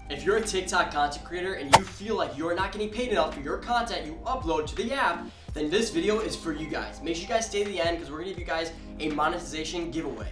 If you're a TikTok content creator and you feel like you're not getting paid enough for your content you upload to the app, then this video is for you guys. Make sure you guys stay to the end because we're gonna give you guys a monetization giveaway.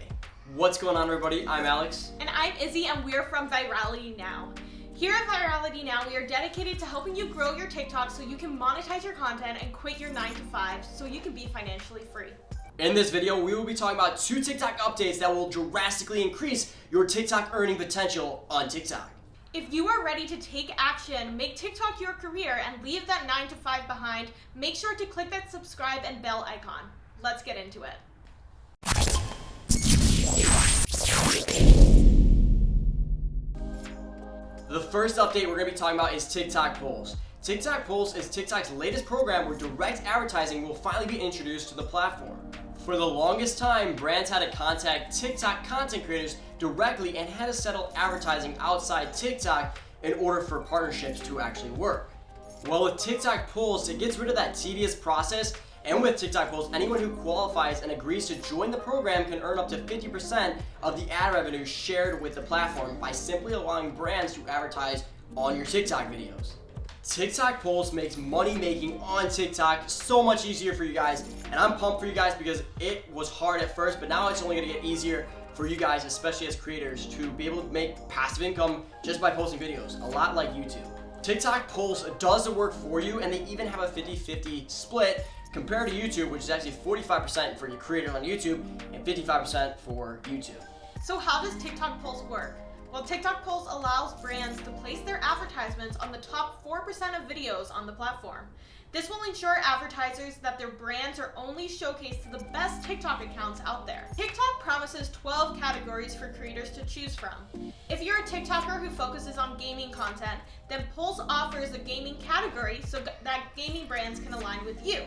What's going on, everybody? I'm Alex. And I'm Izzy, and we're from Virality Now. Here at Virality Now, we are dedicated to helping you grow your TikTok so you can monetize your content and quit your 9-to-5 so you can be financially free. In this video, we will be talking about 2 TikTok updates that will drastically increase your TikTok earning potential on TikTok. If you are ready to take action, make TikTok your career, and leave that 9-to-5 behind, make sure to click that subscribe and bell icon. Let's get into it. The first update we're going to be talking about is TikTok Pulse. TikTok Pulse is TikTok's latest program where direct advertising will finally be introduced to the platform. For the longest time, brands had to contact TikTok content creators directly and had to settle advertising outside TikTok in order for partnerships to actually work. Well, with TikTok Pulse, it gets rid of that tedious process, and with TikTok Pulse, anyone who qualifies and agrees to join the program can earn up to 50% of the ad revenue shared with the platform by simply allowing brands to advertise on your TikTok videos. TikTok Pulse makes money making on TikTok so much easier for you guys, and I'm pumped for you guys because it was hard at first, but now it's only going to get easier for you guys, especially as creators, to be able to make passive income just by posting videos, a lot like YouTube. TikTok Pulse does the work for you, and they even have a 50-50 split compared to YouTube, which is actually 45% for your creators on YouTube and 55% for YouTube. So how does TikTok Pulse work? Well, TikTok Pulse allows brands to place their advertisements on the top 4% of videos on the platform. This will ensure advertisers that their brands are only showcased to the best TikTok accounts out there. TikTok promises 12 categories for creators to choose from. If you're a TikToker who focuses on gaming content, then Pulse offers a gaming category so that gaming brands can align with you.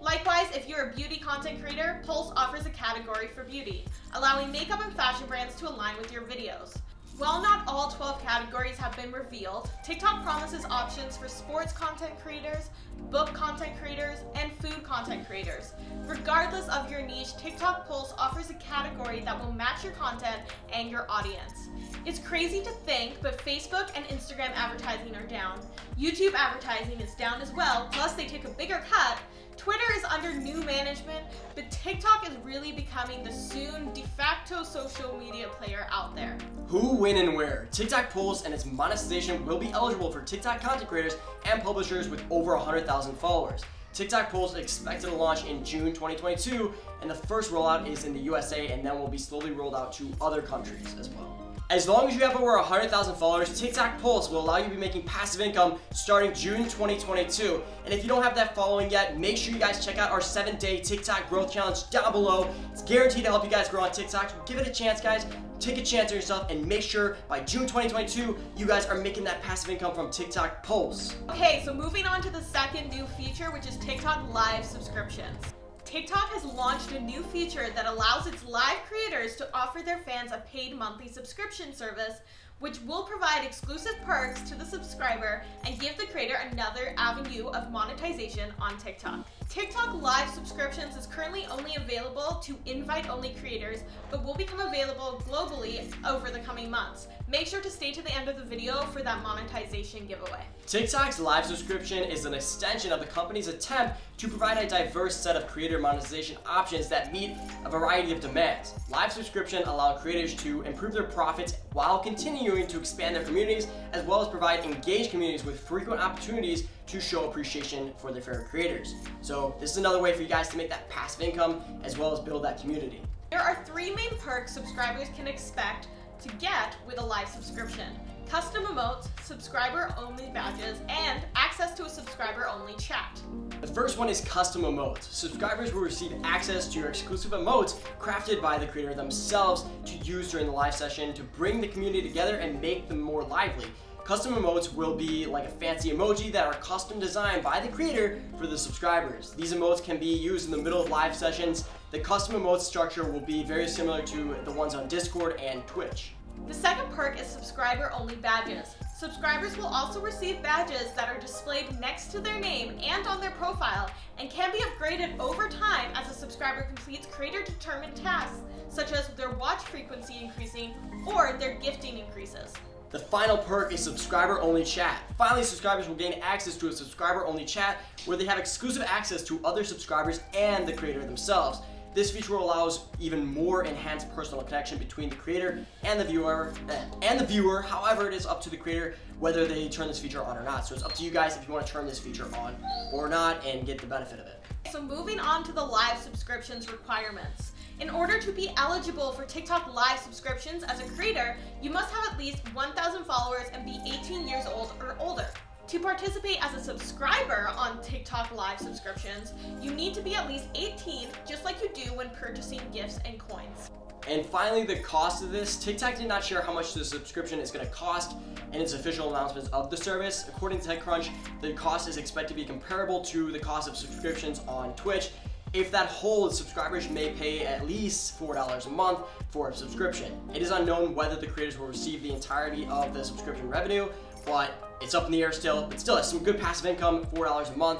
Likewise, if you're a beauty content creator, Pulse offers a category for beauty, allowing makeup and fashion brands to align with your videos. While not all 12 categories have been revealed, TikTok promises options for sports content creators, book content creators, and food content creators. Regardless of your niche, TikTok Pulse offers a category that will match your content and your audience. It's crazy to think, but Facebook and Instagram advertising are down. YouTube advertising is down as well, plus they took a bigger cut. Twitter is under new management, but TikTok is really becoming the soon de facto social media player out there. Who, when, and where? TikTok Pulse and its monetization will be eligible for TikTok content creators and publishers with over 100,000 followers. TikTok Pulse is expected to launch in June 2022, and the first rollout is in the USA and then will be slowly rolled out to other countries as well. As long as you have over 100,000 followers, TikTok Pulse will allow you to be making passive income starting June 2022. And if you don't have that following yet, make sure you guys check out our 7-day TikTok growth challenge down below. It's guaranteed to help you guys grow on TikTok. So give it a chance, guys. Take a chance on yourself and make sure by June 2022, you guys are making that passive income from TikTok Pulse. Okay, so moving on to the second new feature, which is TikTok Live subscriptions. TikTok has launched a new feature that allows its live creators to offer their fans a paid monthly subscription service, which will provide exclusive perks to the subscriber and give the creator another avenue of monetization on TikTok. TikTok Live subscriptions is currently only available to invite-only creators, but will become available globally over the coming months. Make sure to stay to the end of the video for that monetization giveaway. TikTok's live subscription is an extension of the company's attempt to provide a diverse set of creator monetization options that meet a variety of demands. Live subscription allow creators to improve their profits while continuing to expand their communities, as well as provide engaged communities with frequent opportunities to show appreciation for their favorite creators. So this is another way for you guys to make that passive income as well as build that community. There are 3 main perks subscribers can expect to get with a live subscription: custom emotes, subscriber-only badges, and access to a subscriber-only chat. The first one is custom emotes. Subscribers will receive access to your exclusive emotes crafted by the creator themselves to use during the live session to bring the community together and make them more lively. Custom emotes will be like a fancy emoji that are custom designed by the creator for the subscribers. These emotes can be used in the middle of live sessions. The custom emote structure will be very similar to the ones on Discord and Twitch. The second perk is subscriber-only badges. Subscribers will also receive badges that are displayed next to their name and on their profile and can be upgraded over time as a subscriber completes creator-determined tasks, such as their watch frequency increasing or their gifting increases. The final perk is subscriber-only chat. Finally, subscribers will gain access to a subscriber-only chat where they have exclusive access to other subscribers and the creator themselves. This feature allows even more enhanced personal connection between the creator and the viewer. However, it is up to the creator whether they turn this feature on or not. So it's up to you guys if you want to turn this feature on or not and get the benefit of it. So moving on to the live subscriptions requirements. In order to be eligible for TikTok live subscriptions as a creator, you must have at least 1,000 followers and be 18 years old or older. To participate as a subscriber on TikTok live subscriptions, you need to be at least 18, just like you do when purchasing gifts and coins. And finally, the cost of this. TikTok did not share how much the subscription is going to cost in its official announcements of the service. According to TechCrunch, the cost is expected to be comparable to the cost of subscriptions on Twitch. If that holds, subscribers may pay at least $4 a month for a subscription. It is unknown whether the creators will receive the entirety of the subscription revenue, but it's up in the air still. But still, it's some good passive income, $4 a month.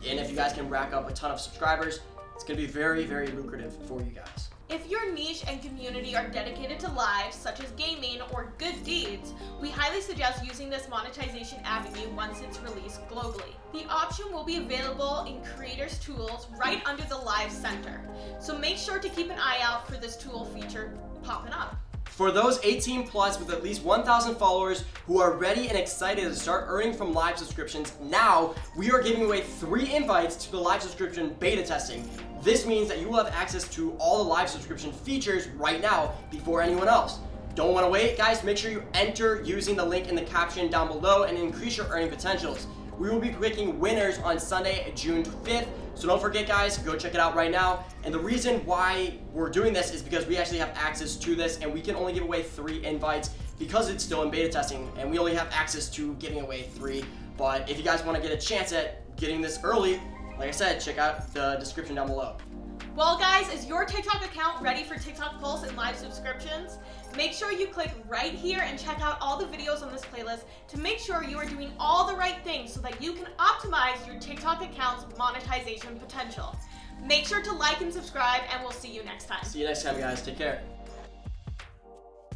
And if you guys can rack up a ton of subscribers, it's going to be very, very lucrative for you guys. If your niche and community are dedicated to lives, such as gaming or good deeds, we highly suggest using this monetization avenue once it's released globally. The option will be available in Creators Tools right under the Live Center, so make sure to keep an eye out for this tool feature popping up. For those 18 plus with at least 1,000 followers who are ready and excited to start earning from live subscriptions, now we are giving away 3 invites to the live subscription beta testing. This means that you will have access to all the live subscription features right now before anyone else. Don't want to wait, guys? Make sure you enter using the link in the caption down below and increase your earning potentials. We will be picking winners on Sunday, June 5th. So don't forget, guys, go check it out right now. And the reason why we're doing this is because we actually have access to this and we can only give away 3 invites because it's still in beta testing and we only have access to giving away 3. But if you guys want to get a chance at getting this early, like I said, check out the description down below. Well, guys, is your TikTok account ready for TikTok Pulse and live subscriptions? Make sure you click right here and check out all the videos on this playlist to make sure you are doing all the right things so that you can optimize your TikTok account's monetization potential. Make sure to like and subscribe, and we'll see you next time. See you next time, guys. Take care.